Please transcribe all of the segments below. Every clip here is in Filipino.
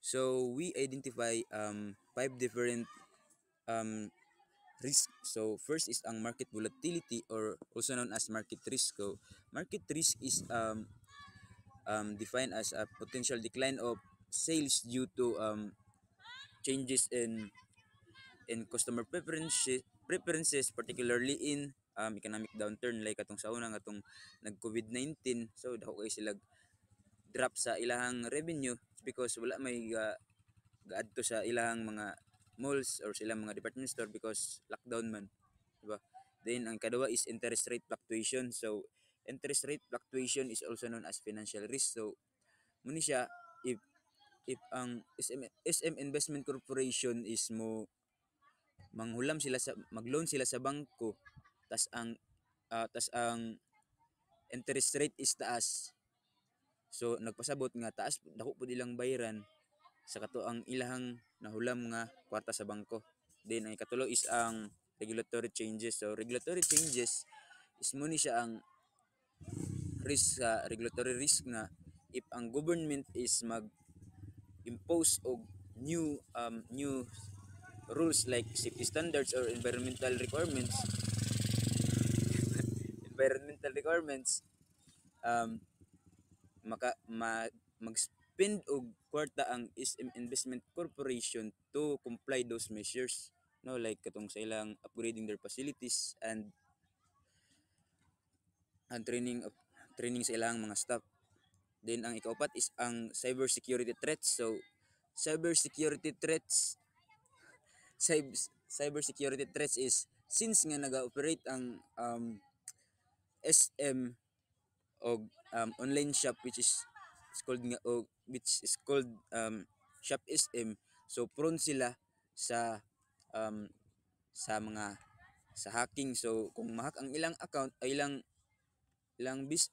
So we identify five different um, risk. So first is ang market volatility or also known as market risk. So market risk is defined as a potential decline of sales due to changes in customer preferences, particularly in economic downturn like atong sa unang atong nag COVID-19. So dako kay sila drop sa ilahang revenue because wala may gaadto sa ilahang mga malls or silang mga department store because lockdown man, diba? Then ang kadawa is interest rate fluctuation. So interest rate fluctuation is also known as financial risk. So muni siya if ang SM Investment Corporation is mo manghulam sila sa magloan sila sa bangko, tas ang interest rate is taas. So nagpasabot nga taas dako pud ilang bayaran sa kato ang ilahang nahulam nga kwarta sa bangko. Then ang ikatulo is ang regulatory changes. So regulatory changes is mo ni siya ang risk sa regulatory risk nga if ang government is mag-impose og new rules like safety standards or environmental requirements, um mag-spend og kwarta ang SM Investment Corporation to comply those measures, no, like katong sa ilang upgrading their facilities and training sa ilang mga staff. Then ang ikaapat is ang cybersecurity threats. So cybersecurity threats cybersecurity threats is since nga naga-operate ang SM og online shop which is called Shop SM. So prone sila sa um, mga sa hacking. So kung ma-hack ang ilang account ay ilang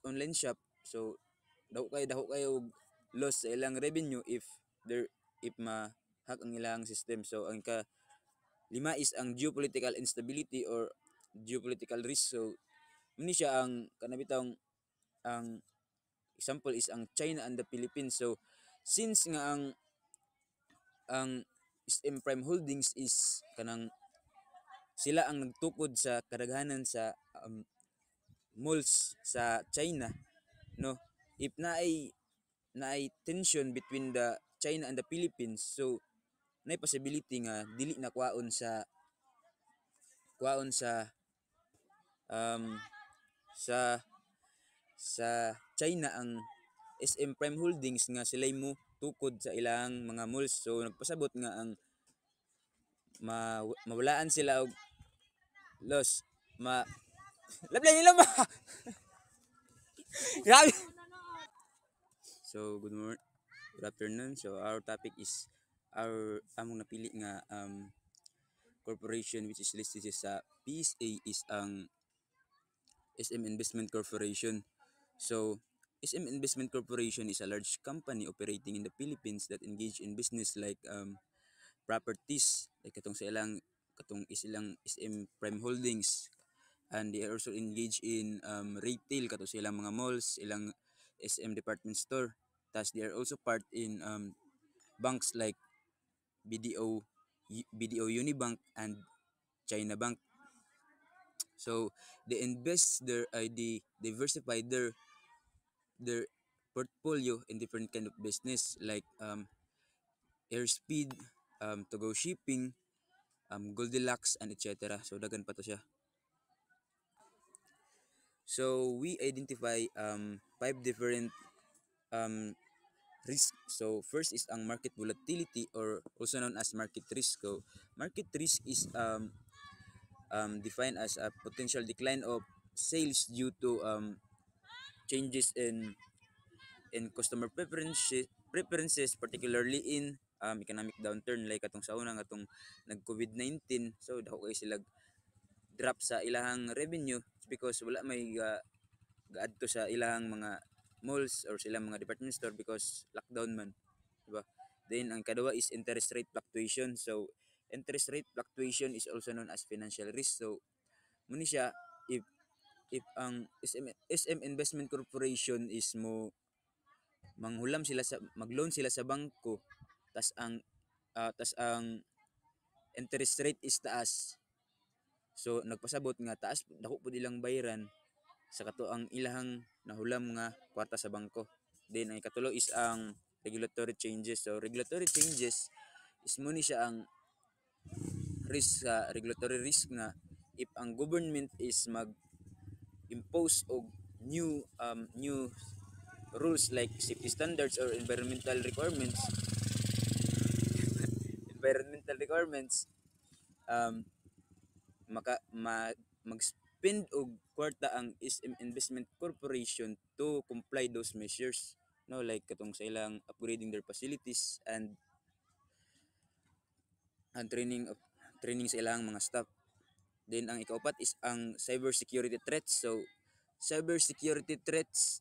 online shop, so daw kayo og loss sa ilang revenue if ma-hack ang ilang system. So ang lima is ang geopolitical instability or geopolitical risk. So muni siya ang kanabitang ang example is ang China and the Philippines. So since nga ang SM Prime Holdings is kanang sila ang nagtukod sa kadaghanan sa malls sa China, no, if naay tension between the China and the Philippines, so naay possibility nga dili na kwaon sa um sa sa China ang SM Prime Holdings nga sila mo tukod sa ilang mga malls. So nagpasabot nga ang mawalaan sila og loss lablay nila ma. Grabe. So good afternoon. So our topic is among napili nga corporation which is listed sa PSA is ang SM Investment Corporation. So SM Investment Corporation is a large company operating in the Philippines that engage in business like properties like katong is ilang SM Prime Holdings, and they are also engaged in retail kato sa ilang mga malls, ilang SM department store. Tas they are also part in banks like BDO BDO Unibank and China Bank. So they diversify their portfolio in different kind of business like airspeed, to go shipping, Goldilocks and etc. So dagan pa to siya. So we identify five different um, risk. So first is ang market volatility or also known as market risk. So market risk is defined as a potential decline of sales due to changes in customer preferences, particularly in economic downturn like atong sa unang atong nag COVID-19. So dako kay sila drop sa ilahang revenue because wala may gaadto sa ilahang mga malls or silang mga department store because lockdown man, diba? Then ang kadawa is interest rate fluctuation. So interest rate fluctuation is also known as financial risk. So muni siya if ang SM Investment Corporation is mo manghulam sila sa magloan sila sa bangko, tas ang interest rate is taas. So nagpasabot nga taas dako pud ilang bayaran sa kato ang ilahang nahulam nga kwarta sa bangko. Then ang ikatulo is ang regulatory changes. So regulatory changes is mo ni siya ang risk sa regulatory risk nga if ang government is mag-impose og new rules like safety standards or environmental requirements, um mag-spend og kwarta ang SM Investment Corporation to comply those measures, no, like katong sa ilang upgrading their facilities and training sa ilang mga staff. Then ang ikaupat is ang cybersecurity threats. So cybersecurity threats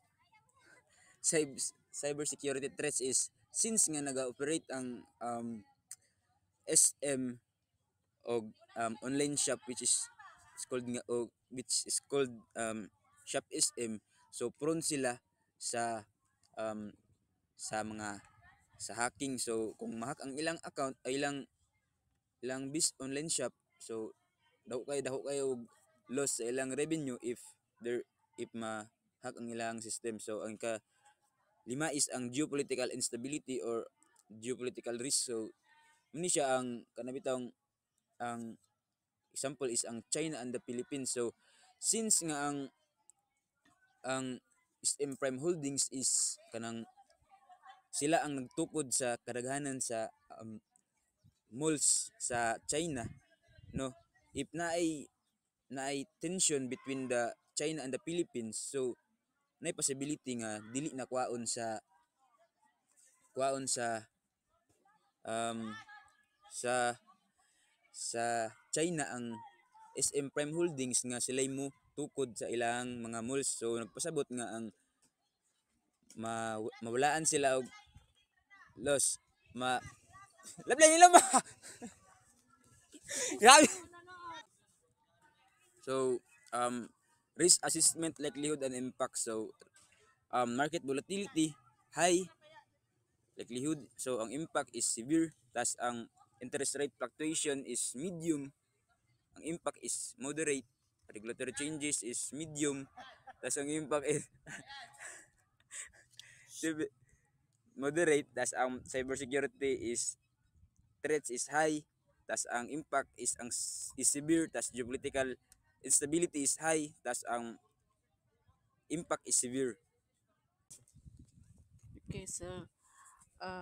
cybersecurity threats is since nga naga-operate ang SM og online shop which is called Shop SM. So prone sila sa um, mga sa hacking. So kung ma-hack ang ilang account ay ilang online shop, so daho kayo og loss sa ilang revenue if ma-hack ang ilang system. So ang lima is ang geopolitical instability or geopolitical risk. So muni siya ang kanabitang ang example is ang China and the Philippines. So since nga ang SM Prime Holdings is kanang sila ang nagtukod sa kadaghanan sa malls sa China, no, if naay tension between the China and the Philippines, so naay possibility nga dili na kwaon sa um sa China ang SM Prime Holdings nga sila mo tukod sa ilang mga malls. So nagpasabot nga ang mawalaan sila og loss lablay nila ba. Grabe. So risk assessment, likelihood and impact. So market volatility high, likelihood. So ang impact is severe, tas ang interest rate fluctuation is medium, ang impact is moderate, regulatory changes is medium, tas ang impact is moderate, tas ang cybersecurity is threats is high, tas ang impact is severe, tas geopolitical instability is high, tas ang impact is severe. Okay, so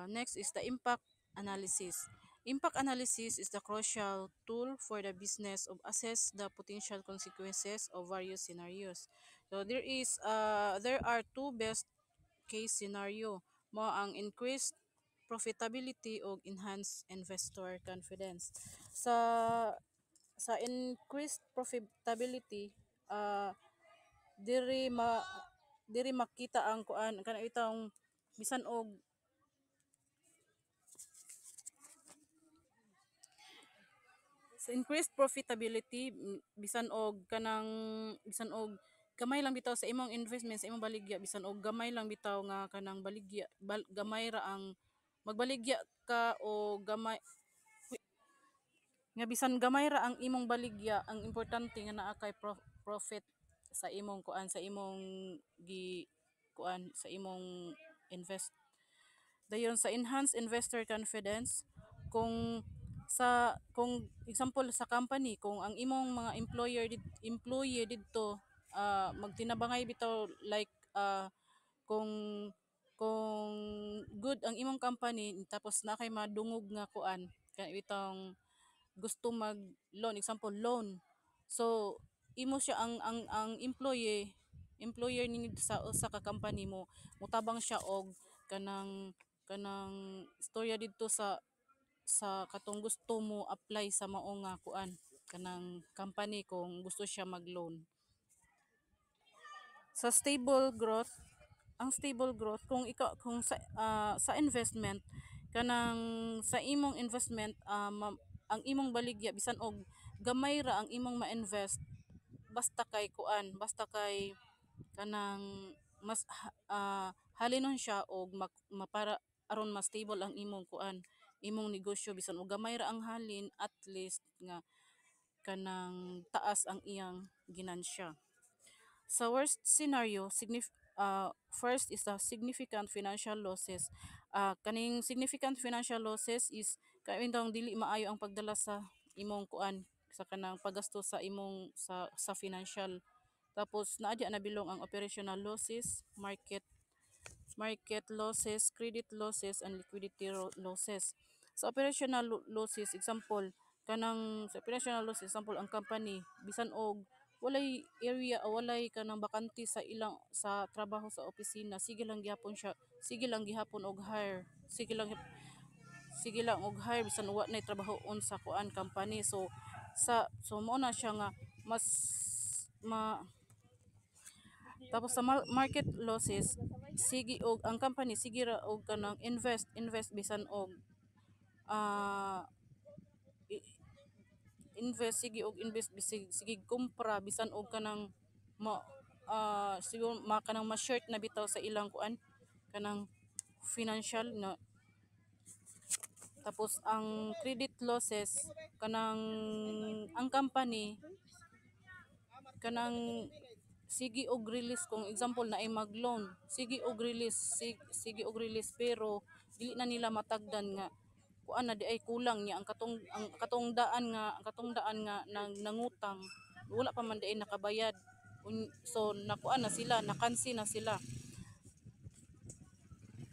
next is the impact analysis. Impact analysis is the crucial tool for the business of assess the potential consequences of various scenarios. So there are two best case scenario mo ang increased profitability o enhanced investor confidence. Sa increased profitability, uh, diri ma diri makita ang kuan kana itong bisan og sa increased profitability, bisan og gamay lang bitaw sa imong investment sa imong baligya, bisan og gamay lang bitaw nga kanang baligya gamay ra ang magbaligya ka o gamay nga bisan gamay ra ang imong baligya, ang importante nga naa kay profit sa imong kuan sa imong gi kuan sa imong invest. Dayon sa enhanced investor confidence, kung example sa company, kung ang imong mga employee didto magtinabangay bitaw like kung kung good ang imong company tapos na kay madungog nga kuan kay bitong gusto mag loan, example loan, so imo siya ang employer ni sa usa ka company mo mutabang siya og kanang istorya didto sa katong gusto mo apply sa mao nga kuan kanang company kung gusto siya mag-loan. Sa stable growth, ang stable growth kung ikaw kung sa investment kanang sa imong investment, ang imong baligya bisan og gamay ra ang imong ma-invest, basta kay kanang halinon siya og mapara aron mas stable ang imong kuan imong negosyo bisan og gamay ra ang halin, at least nga kanang taas ang iyang ginansya. Sa worst scenario, first is the significant financial losses. Kaning significant financial losses is kaindang dili maayo ang pagdala sa imong kuan sa kanang paggastos sa imong sa financial. Tapos naa di na bilong ang operational losses, market losses, credit losses, and liquidity losses. Sa operational losses, example, sa operational losses, example, ang company, bisan og walay area o walay kanang bakante sa ilang sa trabaho sa opisina, sige lang gihapon og hire, sige lang og hire bisan wa nay trabahoon sa kuan company. So mo na siya nga mas ma tapos sa market losses, sige og ang company sige ra og kanang invest bisan og ah, i- sige og invest sige kumpra bisan og kanang ma siguro kanang ma-short na bitaw sa ilang kuan kanang financial na. Tapos ang credit losses, kanang ang company kanang sige og release, kung example na ay mag-loan, sige og release pero dili na nila matagdan nga kuan na di ay kulang niya ang katong daan nga nangutang wala pa man di ay nakabayad. So nakuan na sila, nakansi na sila.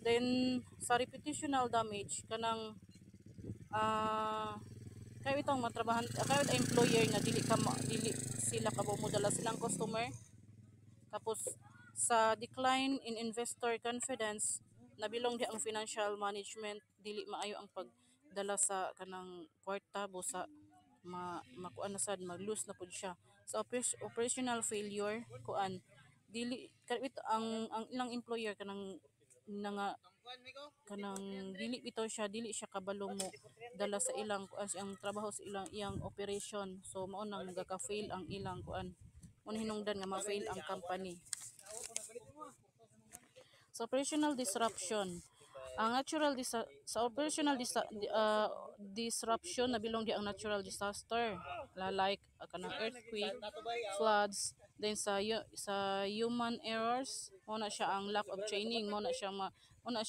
Then sa reputational damage, kanang kayo itong matrabahan, kayo ang employer nga dili sila kabo mo dala silang customer. Tapos sa decline in investor confidence, nabilong di ang financial management, dili maayo ang pagdala sa kanang kwarta busa makuan na sad, mag-lose na pud siya. Sa operational failure, kuan dili kabit ang ilang employer nga dili siya kabalo mo dala sa ilang kuan ang trabaho sa iyang operation. So mao nang gaka-fail ang ilang kuan, mo hinungdan nga ma-fail ang company. Sa operational disruption, ang sa operational disruption nabilong di ang natural disaster, like kanang earthquake, floods. Then sa human errors, mo na siya ang lack of training, mo na siya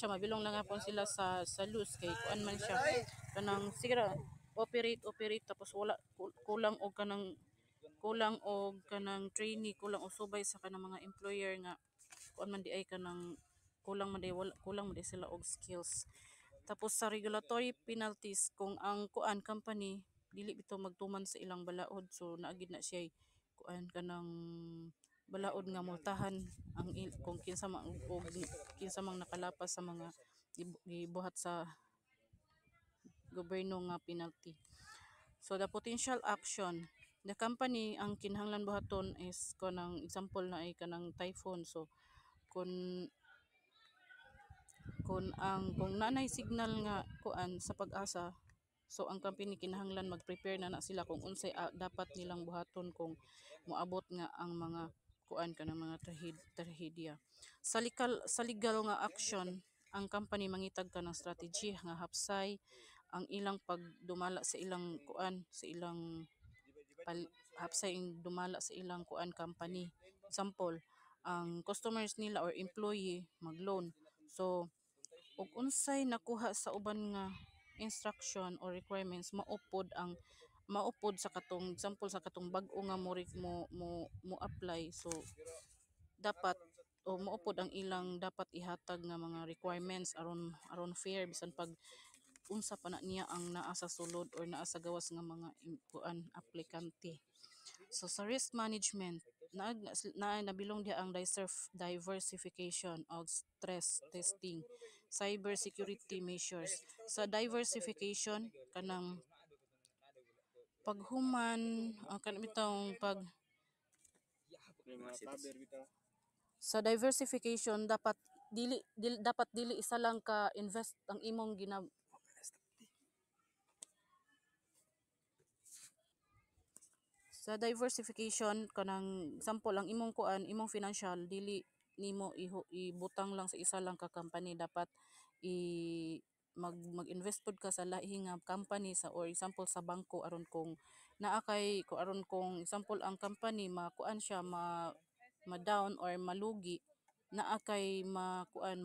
mabilong lang hapon sila sa loose kay kuan man siya kanang sigira operate tapos wala kulang og kanang trainee, kulang og subay sa kanang mga employer nga kuan man di ay kanang kulang man di sila og skills. Tapos sa regulatory penalties, kung ang kuan company dili bitaw magtuman sa ilang balaod, so naagid na siya kuan kanang balaod nga multahan kung kinsa mang nakalapas sa mga gibuhat sa gobyerno nga penalty. So the potential action, the company ang kinahanglan buhaton is kanang example na ay kanang typhoon. So kung kung nanay signal nga kuan sa pag-asa, so ang company kinahanglan mag-prepare na sila kung unsay dapat nilang buhaton kung moabot nga ang mga kuan kanang mga trahedya. Sa legal nga action, ang company mangitag ka ng strategy nga hapsay ang ilang pagdumala sa ilang kuan sa ilang hapsay dumala sa ilang kuan company. Example, ang customers nila or employee mag-loan. So ug unsay nakuha sa uban nga instruction or requirements, maupod sa katong example sa katong bag-o nga mo apply. So dapat o maupod ang ilang dapat ihatag nga mga requirements aron fair bisan pag unsa pa na niya ang naa sa sulod or naa sa gawas nga mga kuan aplikante. So sa risk management, nabilong diha ang diversification of stress testing, cyber security measures. Sa diversification, kanang paghuman, kanang bitong sa diversification dapat dili isa lang ka invest ang imong sa diversification, kanang example ang imong financial dili nimo ibutang lang sa isa lang ka company, dapat mag-invest pod ka sa lahi nga company sa or example sa bangko aron kung naa kay ko aron kung example ang company makuan siya ma-down or malugi naa kay makuan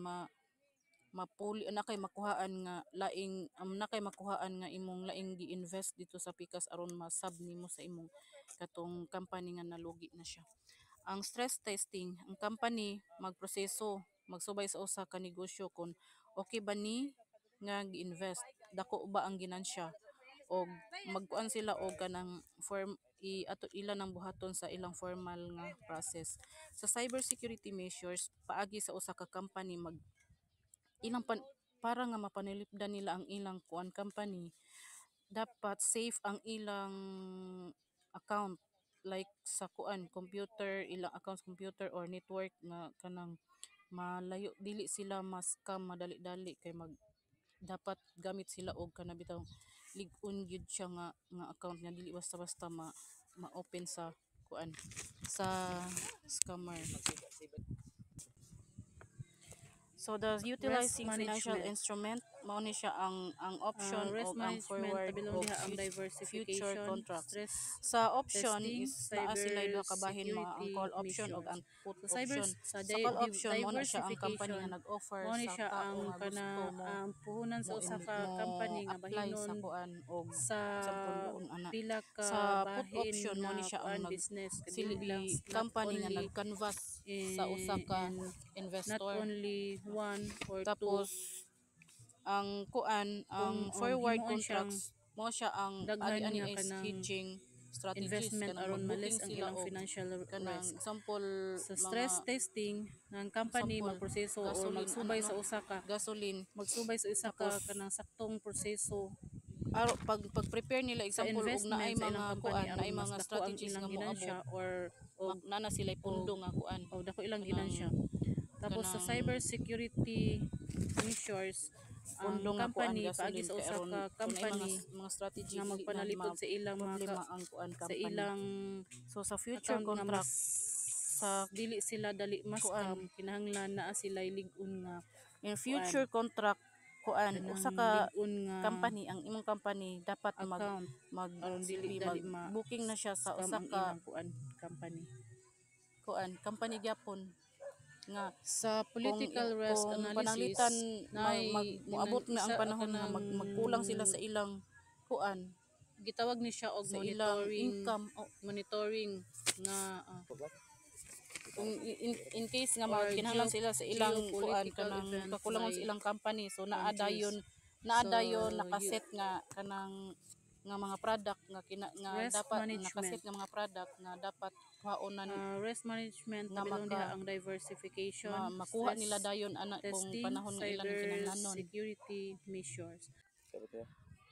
mapuli na kay makuhaan nga laing na kay makuhaan nga imong laing gi-invest dito sa pikas aron masab nimo sa imong katong company nga nalugi na siya. Ang stress testing, ang company magproseso magsubay sa usa ka negosyo kung okay ba ni nga gi-invest, dako ba ang ginansya o magkuan sila og kanang form ato ila nang buhaton sa ilang formal nga process. Sa cybersecurity measures paagi sa usa ka company ilang para nga mapanilipdan nila ang ilang kuan company dapat safe ang ilang account like sa kuan computer ilang accounts computer or network nga kanang malayo dili sila mas scam madali-dali kay dapat gamit sila og kana bitaw lig-on gyud siya nga account nga dili basta-basta ma-open sa kuan sa scammer. So the Risk utilizing financial management. instrument mao ni siya ang option Risk o ang management forward tabilong o diha ang future diversification, contracts. stress Sa option testing, is naa sila duha ka bahin mga ang cybersecurity call option o missions. ang put Sa cyber option. sa Sa call option mo na siya ang company diversification nga nag-offer mao ni sa siya tao ang nga gusto kana mo ang puhunan sa usa ka mo company nga apply sa bahinon kuan og sa example doon ana. pila ka Sa put bahin option mo ni na siya ang kuan business kadili lang sili not company nga only nag-canvas sa usa ka not investor. only one or two. Tapos ang kuan Kung ang forward himuon siyang contracts mo siya ang daghan ani nga is kanang hedging strategies investment kanang aron mag-booking malis ang sila ilang og financial kanang risk. example Sa mga stress testing ng company example magproseso or gasoline ana magsubay no sa usa ka gasoline ka tapos kanang saktong proseso pag prepare nila sa example og naay investment sa ilang mga company kuan naay aron mas mga dako ang strategies ilang nga moabot ginansya or nana sila pundo nga kuan o dako ilang kanang ginansya. Tapos sa cyber security measures pundo ang nga kuan company paagi gasoline sa kay usa aron ka kung ay company mga strategy nga dili na magpanalipod sa ilang problema ang kuan sa company. ilang So sa future account nga mas contract sa dili sila dali mas kuan kinahanglan naa sila lig-on nga in kuan future contract kuan kanang usa ka lig-on nga company ang imong company dapat account aron dili mag dali booking na siya sa scam usa ang ka ilang kuan company. kuan company gyapon nga Sa kung political risk kung analysis pananglitan moabot nga ang isa panahon nga kanang magkulang sila sa ilang kuan gitawag ni siya og sa ilang monitoring income monitoring nga kung in case nga or kinahanglan sila sa ilang kuan geopolitical kanang event kakulangon sa like ilang company so countries. naadayon So, nakaset nga kanang nga mga product nga nga risk dapat management. nakaset nga mga product nga dapat kuhaonan Risk management nga tabilong diha ang diversification, makuha nila stress dayon ana kung testing, panahon nga ilang cyber kinahanglanon. security measures.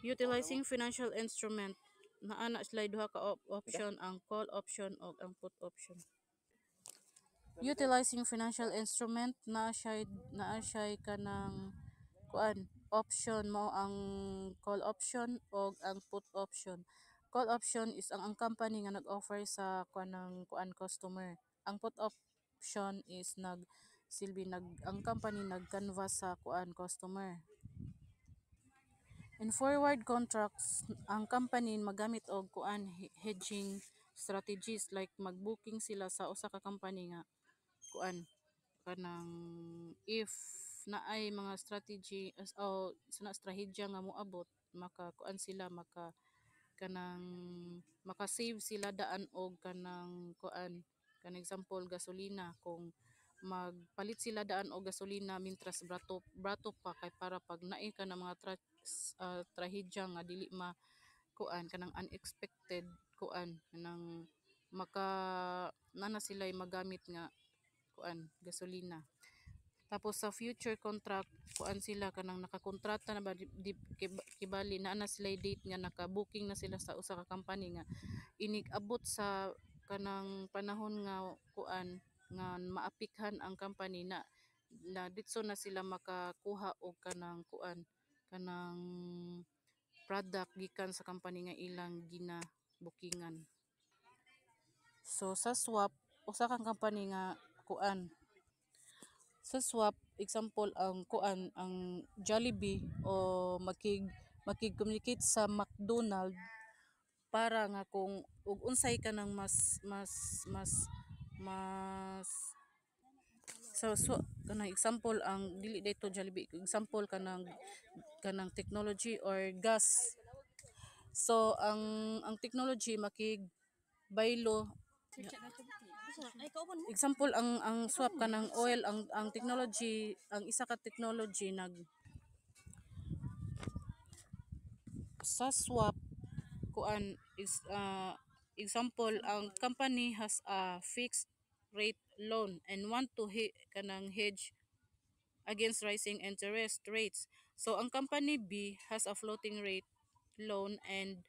Utilizing financial instrument naa na sila duha ka option ang call option o ang put option. Utilizing financial instrument naa siya kanang kuan option mo ang call option o ang put option. Call option is ang company nga nag-offer sa kanang kuan customer. Ang put option is ang company nag-canvas sa kuan customer. In forward contracts, ang company magamit og kuan hedging strategies like mag-booking sila sa usa ka company nga kuan kanang if naay mga strategy o strategy nga moabot maka kuan sila kanang maka-save sila daan og kanang kuan kanang example gasolina kung magpalit sila daan og gasolina mintras brato pa kay para pag naay ka na mga trahedya nga dili kuan kanang unexpected kuan kanang maka nana sila magamit nga kuan gasolina. Tapos sa future contract kuan sila kanang nakakontrata na ba kibali na sila date nga naka-booking na sila sa usa ka company nga inig-abot sa kanang panahon nga kuan nga maapikhan ang company na ditso na sila makakuha og kanang kuan kanang product gikan sa company nga ilang gina-bookingan. So sa swap usa kang company nga kuan Sa swap, example ang kuan ang Jollibee o makig-communicate sa McDonald para nga kung ug unsay ka ng mas so kanang example ang dili dito Jollibee example kanang technology or gas. So ang technology baylo example ang swap kanang oil ang technology ang isa ka technology sa swap kuan is example ang company has a fixed rate loan and want to kanang hedge against rising interest rates. So ang company B has a floating rate loan and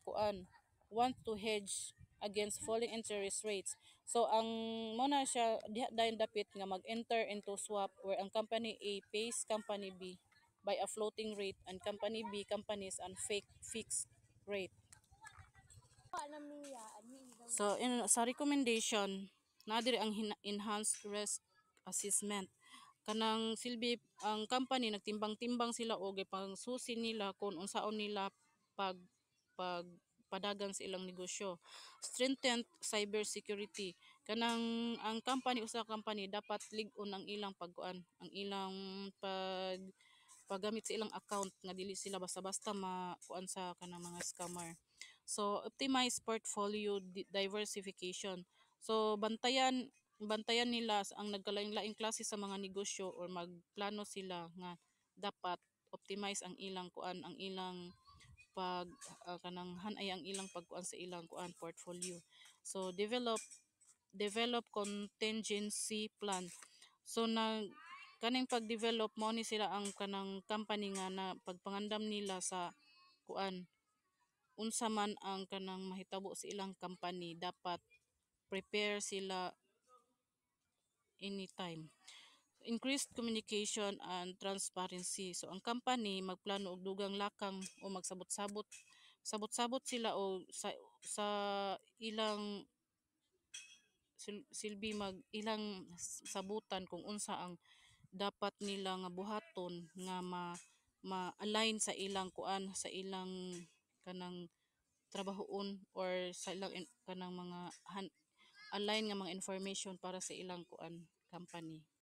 kuan want to hedge against falling interest rates. So ang muna siya diha dayon dapit nga mag-enter into swap where ang company A pays company B by a floating rate and company B companies an fixed rate. So sa recommendation na diri ang enhanced risk assessment kanang silbi ang company nagtimbang-timbang sila og pang susi nila kung unsaon nila pag pag padagan sa ilang negosyo. Strengthened cyber security kanang ang company usa ka company dapat lig-on ang ilang pagkuan ang ilang paggamit sa ilang account nga dili sila basta-basta makuan sa kanang mga scammer. So optimize portfolio diversification. So bantayan nila ang nagkalain-laing klase sa mga negosyo or magplano sila nga dapat optimize ang ilang kuan ang ilang pag kanang hanay ang ilang pagkuan sa ilang kuan portfolio. So develop contingency plan. So kaning pag-develop mo ni sila ang kanang company nga na pagpangandam nila sa kuan unsa man ang kanang mahitabo sa ilang company dapat prepare sila anytime. Increased communication and transparency. So ang company magplano og dugang lakang o sabot-sabot sila o sa ilang silbi mag ilang sabutan kung unsa ang dapat nila nga buhaton nga ma-align sa ilang kuan sa ilang kanang trabahoon or sa ilang kanang mga align nga mga information para sa ilang kuan company.